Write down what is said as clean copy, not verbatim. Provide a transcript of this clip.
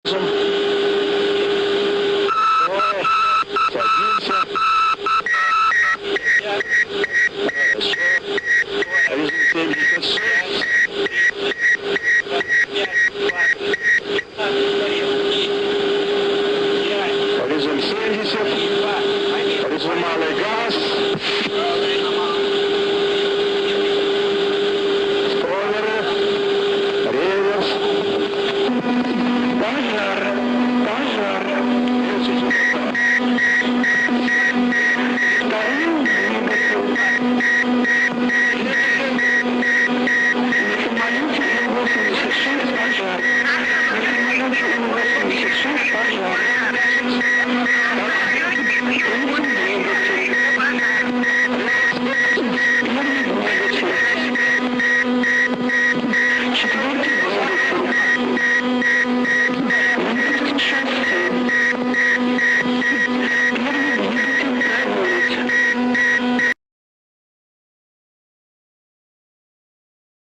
Садимся. Хорошо. Режим 76. Режим 70. Режим малый газ. Спойлеры. Реверс. Пожар. Пожар. Пожар.